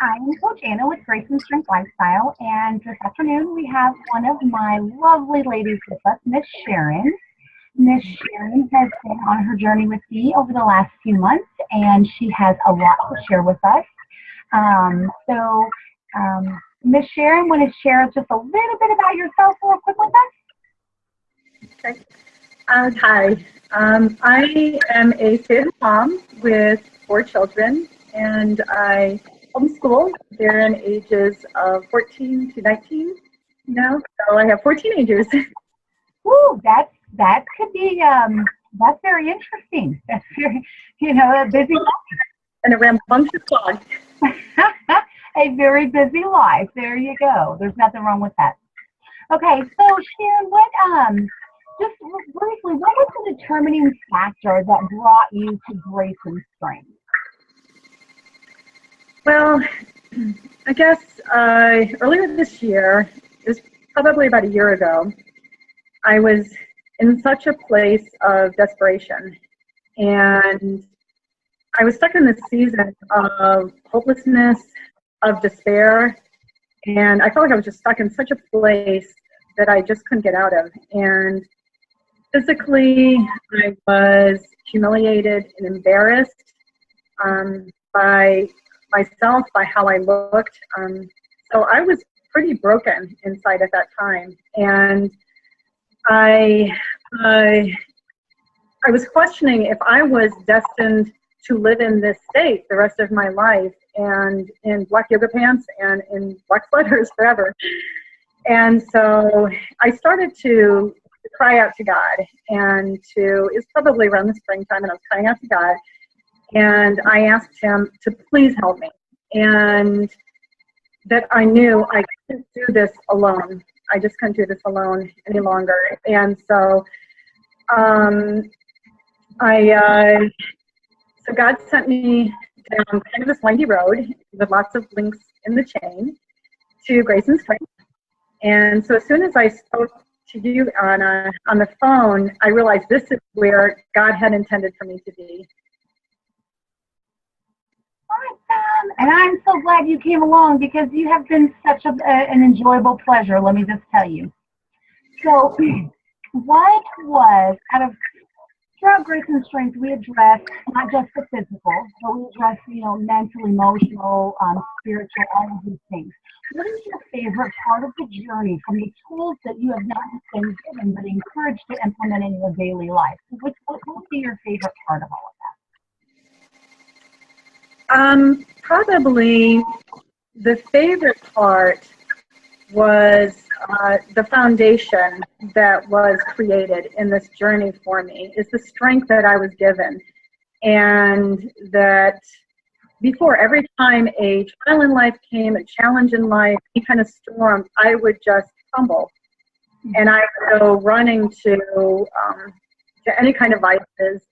I am Coach Anna with Grace and Strength Lifestyle, and this afternoon we have one of my lovely ladies with us, Miss Sharon. Miss Sharon has been on her journey with me over the last few months, and she has a lot to share with us. Miss Sharon, want to share just a little bit about yourself real quick with us? Okay. Hi. I am a stay-at-home mom with 4 children, and I homeschool. They're in ages of 14 to 19 now, so I have 4 teenagers. Woo, that could be that's very interesting. That's very, a busy And a rambunctious dog. a very busy life. There you go. There's nothing wrong with that. Okay, so Sharon, what just briefly, what was the determining factor that brought you to Grace and Strength? Well, I guess earlier this year, it was probably about a year ago, I was in such a place of desperation, and I was stuck in this season of hopelessness, of despair, and I felt like I was just stuck in such a place that I just couldn't get out of. And physically, I was humiliated and embarrassed by myself, by how I looked. So I was pretty broken inside at that time, and I was questioning if I was destined to live in this state the rest of my life, and in black yoga pants and in black sweaters forever. And so I started to cry out to God, and it's probably around the springtime, and I was crying out to God, and I asked him to please help me, and that I knew I couldn't do this alone. I just couldn't do this alone any longer. And so so God sent me down kind of this windy road with lots of links in the chain to Grace and Strength. And so as soon as I spoke to you on the phone, I realized this is where God had intended for me to be. Awesome. And I'm so glad you came along, because you have been such an enjoyable pleasure, let me just tell you. So what was, throughout Grace and Strength, we address not just the physical, but we address, mental, emotional, spiritual, all of these things. What is your favorite part of the journey, from the tools that you have not just been given, but encouraged to implement in your daily life? What would be your favorite part of all of that? Probably the favorite part was the foundation that was created in this journey for me, is the strength that I was given, and that before every time a trial in life came, a challenge in life, any kind of storm, I would just crumble, and I would go running to any kind of vices,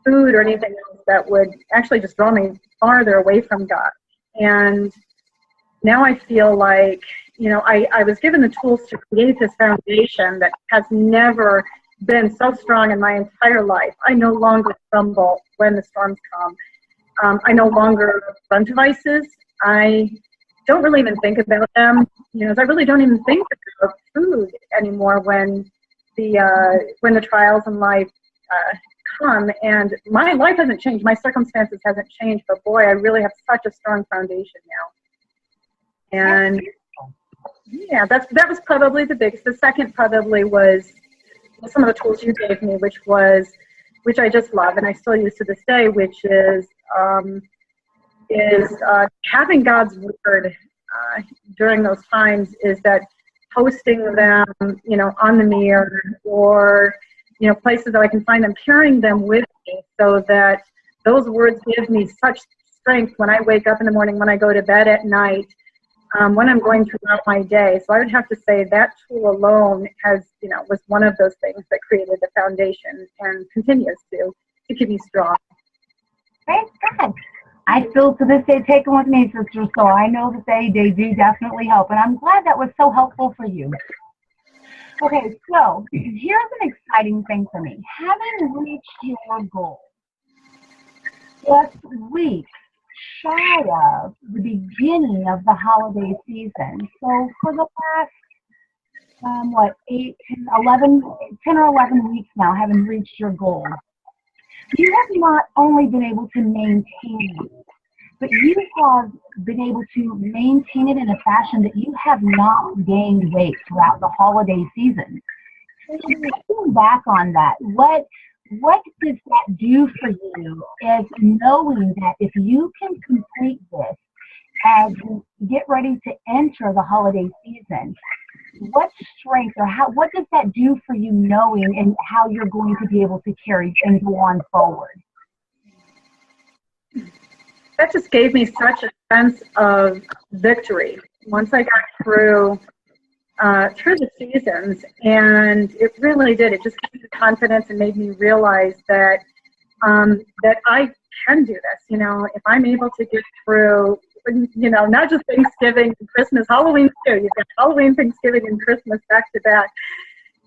food or anything else that would actually just draw me farther away from God. And now I feel like, I was given the tools to create this foundation that has never been so strong in my entire life. I no longer crumble when the storms come. I no longer run to vices. I don't really even think about them. I really don't even think about food anymore when the trials in life come. And my life hasn't changed. My circumstances hasn't changed. But boy, I really have such a strong foundation now. And yeah, that was probably the biggest. The second probably was some of the tools you gave me, which I just love, and I still use to this day, which is having God's word during those times, is that posting them, on the mirror, or places that I can find them, carrying them with me, so that those words give me such strength when I wake up in the morning, when I go to bed at night, when I'm going throughout my day. So I would have to say that tool alone was one of those things that created the foundation and continues to keep me strong. Thank God. I still to this day take them with me, sister, so I know that they do definitely help, and I'm glad that was so helpful for you. Okay, so here's an exciting thing for me. Having reached your goal just weeks shy of the beginning of the holiday season. So for the last, 10 or 11 weeks now, having reached your goal, you have not only been able to maintain it, but you have been able to maintain it in a fashion that you have not gained weight throughout the holiday season. So looking back on that, what does that do for you is knowing that if you can complete this as you get ready to enter the holiday season, what strength or what does that do for you knowing and how you're going to be able to carry and go on forward? That just gave me such a sense of victory once I got through the seasons, and it really did. It just gave me confidence and made me realize that that I can do this. You know, if I'm able to get through, you know, not just Thanksgiving and Christmas, Halloween too. You've got Halloween, Thanksgiving, and Christmas back to back,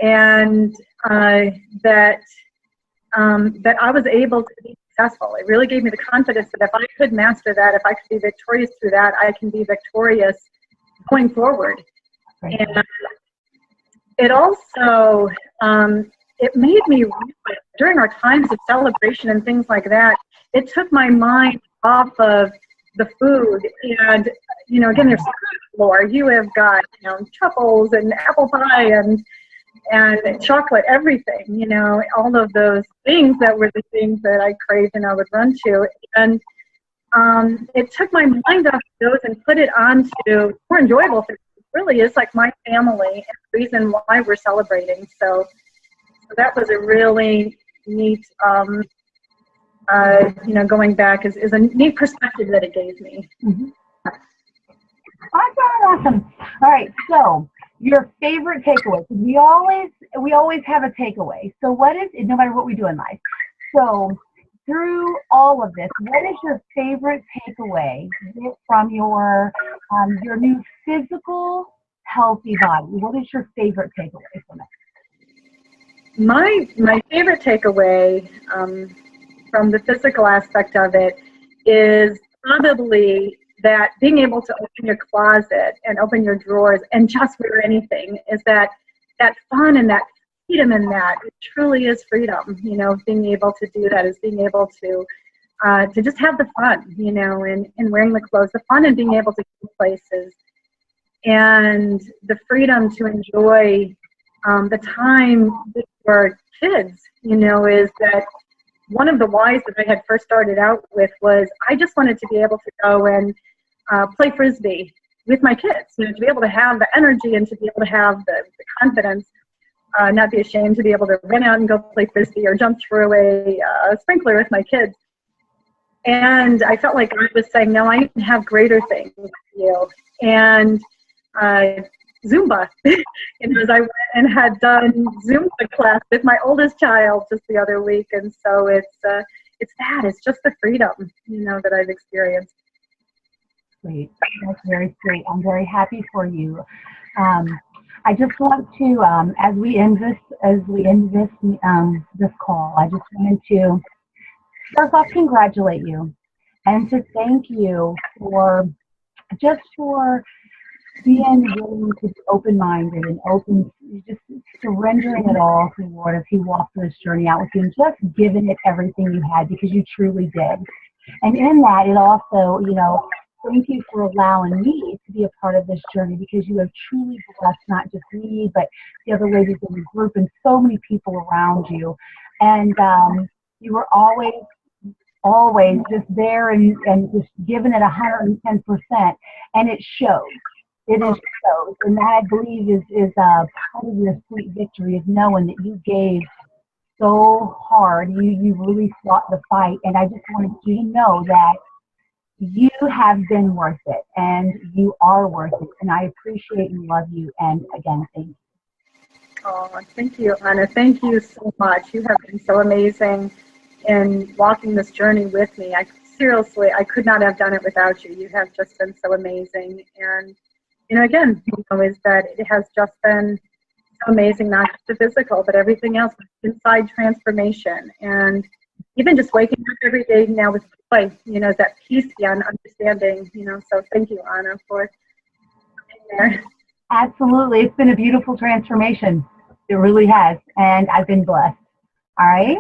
and that I was able to be successful. It really gave me the confidence that if I could master that, if I could be victorious through that, I can be victorious going forward. And it also, it made me realize during our times of celebration and things like that, it took my mind off of the food. And, you know, again, there's floor. You have got, you know, truffles and apple pie and chocolate, everything, you know, all of those things that were the things that I craved and I would run to. And it took my mind off of those and put it onto more enjoyable things. It really is like my family and the reason why we're celebrating. So that was a really neat, you know, going back is a neat perspective that it gave me. Mm-hmm. Awesome. All right, so your favorite takeaway. We always have a takeaway. So what is it, no matter what we do in life? So through all of this, what is your favorite takeaway from your new physical, healthy body? What is your favorite takeaway from it? My favorite takeaway from the physical aspect of it is probably that being able to open your closet and open your drawers and just wear anything is that fun and that freedom in that. It truly is freedom, you know, being able to do that is being able to just have the fun, you know, in wearing the clothes, the fun and being able to go places and the freedom to enjoy the time with your kids, you know, is that one of the whys that I had first started out with was I just wanted to be able to go and play Frisbee with my kids, you know, to be able to have the energy and to be able to have the confidence, not be ashamed to be able to run out and go play Frisbee or jump through a sprinkler with my kids. And I felt like I was saying, no, I can have greater things with you. And Zumba, you know, as I went and had done Zumba class with my oldest child just the other week. And so it's just the freedom, you know, that I've experienced. Sweet. That's very sweet. I'm very happy for you. I just want to, as we end this call, I just wanted to first off congratulate you and to thank you for being willing to be open-minded and just surrendering it all to the Lord as He walked this journey out with you and just giving it everything you had because you truly did. And in that, it also, you know, thank you for allowing me to be a part of this journey because you have truly blessed not just me, but the other ladies in the group and so many people around you. And you were always just there and just giving it 110%, and it shows. It is shows, and that I believe is part of your sweet victory is knowing that you gave so hard. You really fought the fight, and I just wanted you to know that you have been worth it, and you are worth it, and I appreciate and love you, and again, thank you. Oh, thank you, Anna. Thank you so much. You have been so amazing in walking this journey with me. Seriously, I could not have done it without you. You have just been so amazing, and you know, again, you know, is that it has just been so amazing, not just the physical, but everything else, inside transformation. And even just waking up every day now with joy, that peace beyond understanding, so thank you, Anna, for being there. Absolutely. It's been a beautiful transformation. It really has. And I've been blessed. All right.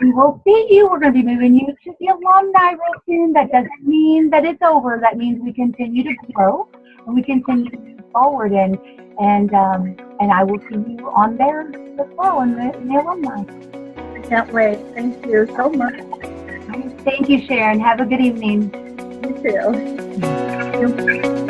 We will see you. We're going to be moving you to the alumni real soon. That doesn't mean that it's over. That means we continue to grow and we continue to move forward. And I will see you on there as well in the alumni. I can't wait. Thank you so much. Thank you, Sharon. Have a good evening. You too. Thank you.